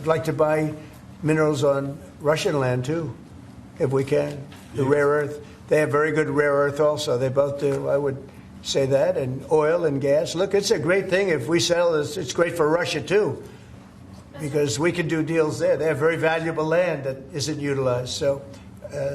I'd like to buy minerals on Russian land too, if we can. The rare earth. They have very good rare earth also. They both do. I would say that. And oil and gas. Look, it's a great thing if we sell this. It's great for Russia too, because we can do deals there. They have very valuable land that isn't utilized. So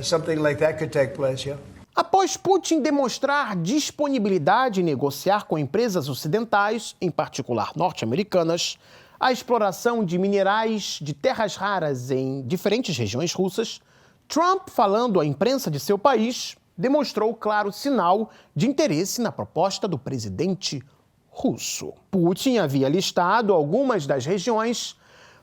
something like that could take place, yeah. Após Putin demonstrar disponibilidade em negociar com empresas ocidentais, em particular norte-americanas, a exploração de minerais de terras raras em diferentes regiões russas, Trump, falando à imprensa de seu país, demonstrou claro sinal de interesse na proposta do presidente russo. Putin havia listado algumas das regiões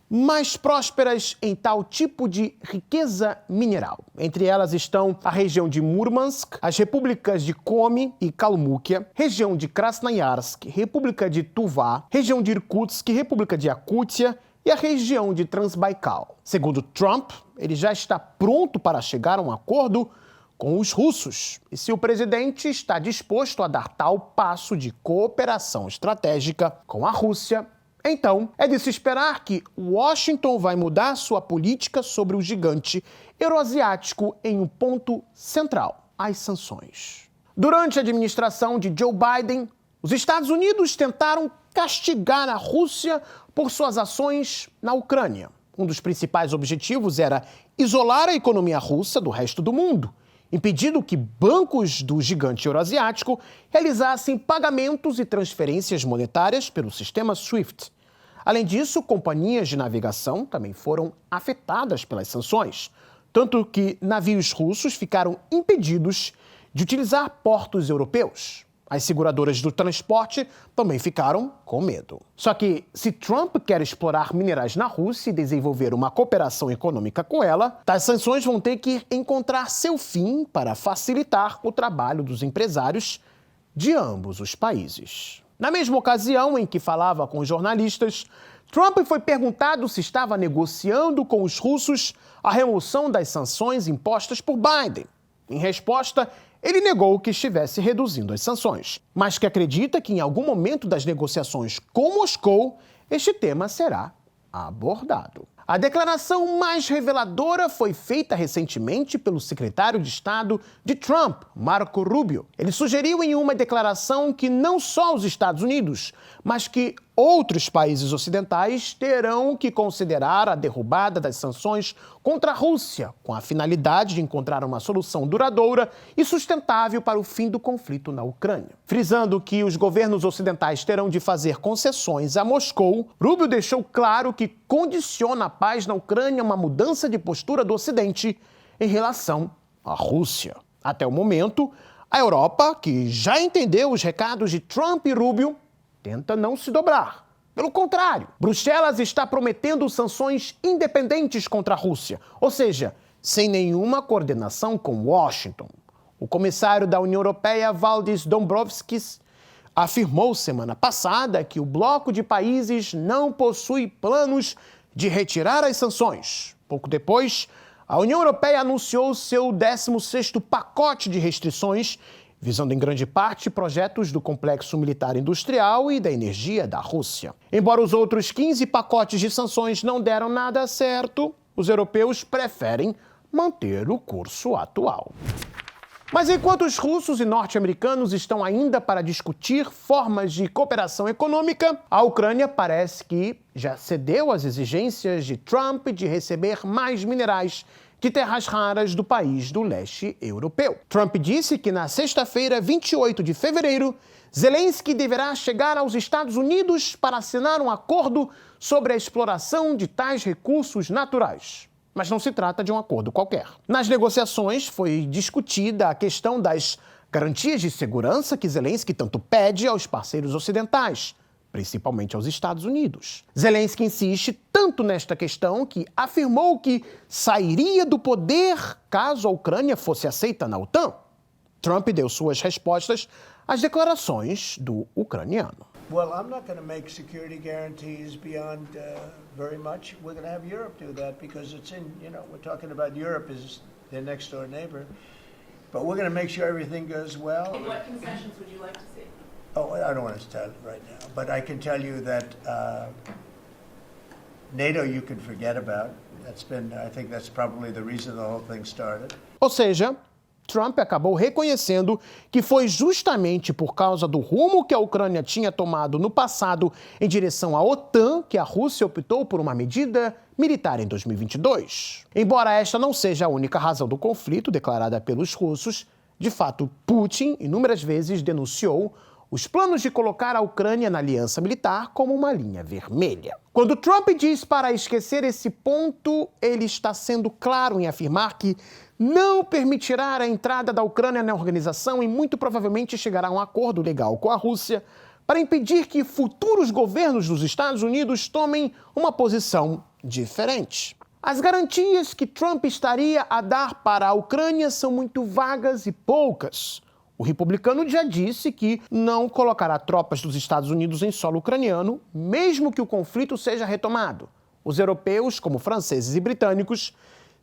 mais prósperas em tal tipo de riqueza mineral. Entre elas estão a região de Murmansk, as repúblicas de Komi e Kalmúquia, região de Krasnoyarsk, República de Tuvá, região de Irkutsk, República de Yakútia e a região de Transbaikal. Segundo Trump, ele já está pronto para chegar a um acordo com os russos. E se o presidente está disposto a dar tal passo de cooperação estratégica com a Rússia, então é de se esperar que Washington vai mudar sua política sobre o gigante euroasiático em um ponto central: as sanções. Durante a administração de Joe Biden, os Estados Unidos tentaram castigar a Rússia por suas ações na Ucrânia. Um dos principais objetivos era isolar a economia russa do resto do mundo, impedindo que bancos do gigante euroasiático realizassem pagamentos e transferências monetárias pelo sistema SWIFT. Além disso, companhias de navegação também foram afetadas pelas sanções, tanto que navios russos ficaram impedidos de utilizar portos europeus. As seguradoras do transporte também ficaram com medo. Só que, se Trump quer explorar minerais na Rússia e desenvolver uma cooperação econômica com ela, tais sanções vão ter que encontrar seu fim para facilitar o trabalho dos empresários de ambos os países. Na mesma ocasião em que falava com os jornalistas, Trump foi perguntado se estava negociando com os russos a remoção das sanções impostas por Biden. Em resposta, ele negou que estivesse reduzindo as sanções, mas que acredita que em algum momento das negociações com Moscou, este tema será abordado. A declaração mais reveladora foi feita recentemente pelo secretário de Estado de Trump, Marco Rubio. Ele sugeriu em uma declaração que não só os Estados Unidos, mas que outros países ocidentais terão que considerar a derrubada das sanções contra a Rússia, com a finalidade de encontrar uma solução duradoura e sustentável para o fim do conflito na Ucrânia. Frisando que os governos ocidentais terão de fazer concessões a Moscou, Rubio deixou claro que condiciona a paz na Ucrânia uma mudança de postura do Ocidente em relação à Rússia. Até o momento, a Europa, que já entendeu os recados de Trump e Rubio, tenta não se dobrar. Pelo contrário, Bruxelas está prometendo sanções independentes contra a Rússia, ou seja, sem nenhuma coordenação com Washington. O comissário da União Europeia, Valdis Dombrovskis, afirmou semana passada que o bloco de países não possui planos de retirar as sanções. Pouco depois, a União Europeia anunciou seu 16º pacote de restrições, visando em grande parte projetos do complexo militar industrial e da energia da Rússia. Embora os outros 15 pacotes de sanções não deram nada certo, os europeus preferem manter o curso atual. Mas enquanto os russos e norte-americanos estão ainda para discutir formas de cooperação econômica, a Ucrânia parece que já cedeu às exigências de Trump de receber mais minerais de terras raras do país do leste europeu. Trump disse que na sexta-feira, 28 de fevereiro, Zelensky deverá chegar aos Estados Unidos para assinar um acordo sobre a exploração de tais recursos naturais. Mas não se trata de um acordo qualquer. Nas negociações foi discutida a questão das garantias de segurança que Zelensky tanto pede aos parceiros ocidentais, principalmente aos Estados Unidos. Zelensky insiste tanto nesta questão que afirmou que sairia do poder caso a Ucrânia fosse aceita na OTAN. Trump deu suas respostas às declarações do ucraniano. Well, I'm not going to make security guarantees beyond very much. We're going to have Europe do that because it's in, we're talking about Europe as their next door neighbor. But we're going to make sure everything goes well. And what concessions would you like to see? Oh, I don't want to tell it right now, but I can tell you that NATO you can forget about. I think that's probably the reason the whole thing started. Ou seja, Trump acabou reconhecendo que foi justamente por causa do rumo que a Ucrânia tinha tomado no passado em direção à OTAN que a Rússia optou por uma medida militar em 2022. Embora esta não seja a única razão do conflito declarada pelos russos, de fato, Putin inúmeras vezes denunciou os planos de colocar a Ucrânia na aliança militar como uma linha vermelha. Quando Trump diz para esquecer esse ponto, ele está sendo claro em afirmar que não permitirá a entrada da Ucrânia na organização e muito provavelmente chegará a um acordo legal com a Rússia para impedir que futuros governos dos Estados Unidos tomem uma posição diferente. As garantias que Trump estaria a dar para a Ucrânia são muito vagas e poucas. O republicano já disse que não colocará tropas dos Estados Unidos em solo ucraniano, mesmo que o conflito seja retomado. Os europeus, como franceses e britânicos,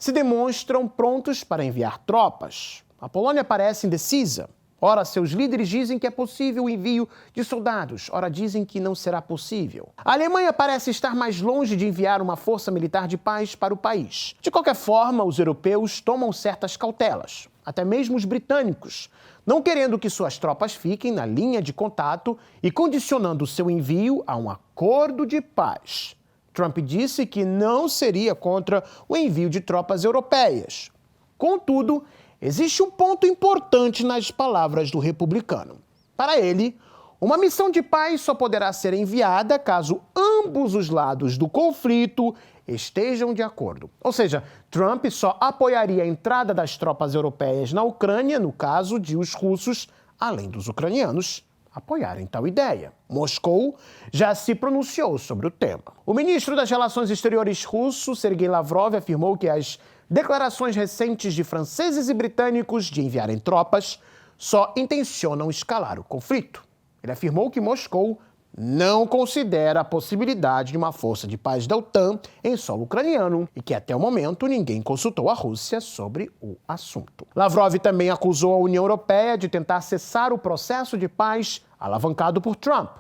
se demonstram prontos para enviar tropas. A Polônia parece indecisa. Ora, seus líderes dizem que é possível o envio de soldados, ora dizem que não será possível. A Alemanha parece estar mais longe de enviar uma força militar de paz para o país. De qualquer forma, os europeus tomam certas cautelas, até mesmo os britânicos, não querendo que suas tropas fiquem na linha de contato e condicionando seu envio a um acordo de paz. Trump disse que não seria contra o envio de tropas europeias. Contudo, existe um ponto importante nas palavras do republicano. Para ele, uma missão de paz só poderá ser enviada caso ambos os lados do conflito estejam de acordo. Ou seja, Trump só apoiaria a entrada das tropas europeias na Ucrânia no caso de os russos, além dos ucranianos, apoiarem tal ideia. Moscou já se pronunciou sobre o tema. O ministro das Relações Exteriores russo, Sergei Lavrov, afirmou que as declarações recentes de franceses e britânicos de enviarem tropas só intencionam escalar o conflito. Ele afirmou que Moscou não considera a possibilidade de uma força de paz da OTAN em solo ucraniano e que até o momento ninguém consultou a Rússia sobre o assunto. Lavrov também acusou a União Europeia de tentar cessar o processo de paz alavancado por Trump.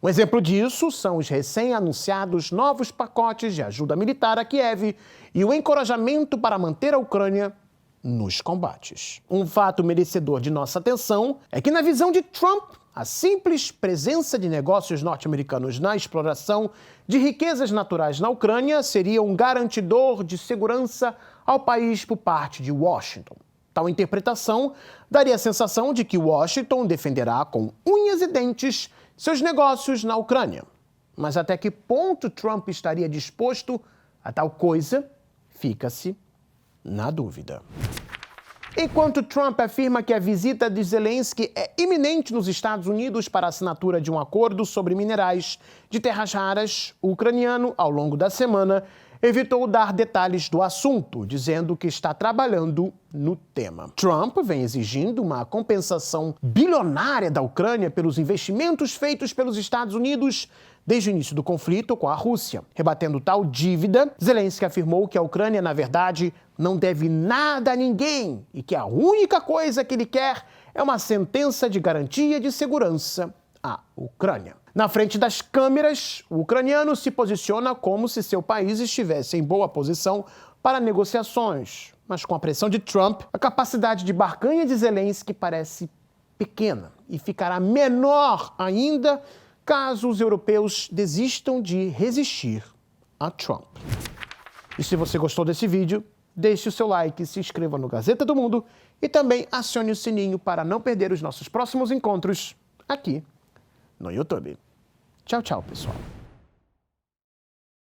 Um exemplo disso são os recém-anunciados novos pacotes de ajuda militar a Kiev e o encorajamento para manter a Ucrânia nos combates. Um fato merecedor de nossa atenção é que, na visão de Trump, a simples presença de negócios norte-americanos na exploração de riquezas naturais na Ucrânia seria um garantidor de segurança ao país por parte de Washington. Tal interpretação daria a sensação de que Washington defenderá com unhas e dentes seus negócios na Ucrânia. Mas até que ponto Trump estaria disposto a tal coisa, fica-se na dúvida. Enquanto Trump afirma que a visita de Zelensky é iminente nos Estados Unidos para a assinatura de um acordo sobre minerais de terras raras, o ucraniano, ao longo da semana, evitou dar detalhes do assunto, dizendo que está trabalhando no tema. Trump vem exigindo uma compensação bilionária da Ucrânia pelos investimentos feitos pelos Estados Unidos desde o início do conflito com a Rússia. Rebatendo tal dívida, Zelensky afirmou que a Ucrânia, na verdade, não deve nada a ninguém e que a única coisa que ele quer é uma sentença de garantia de segurança à Ucrânia. Na frente das câmeras, o ucraniano se posiciona como se seu país estivesse em boa posição para negociações. Mas com a pressão de Trump, a capacidade de barganha de Zelensky parece pequena e ficará menor ainda caso os europeus desistam de resistir a Trump. E se você gostou desse vídeo, deixe o seu like, se inscreva no Gazeta do Mundo e também acione o sininho para não perder os nossos próximos encontros aqui no YouTube. Tchau, tchau, pessoal.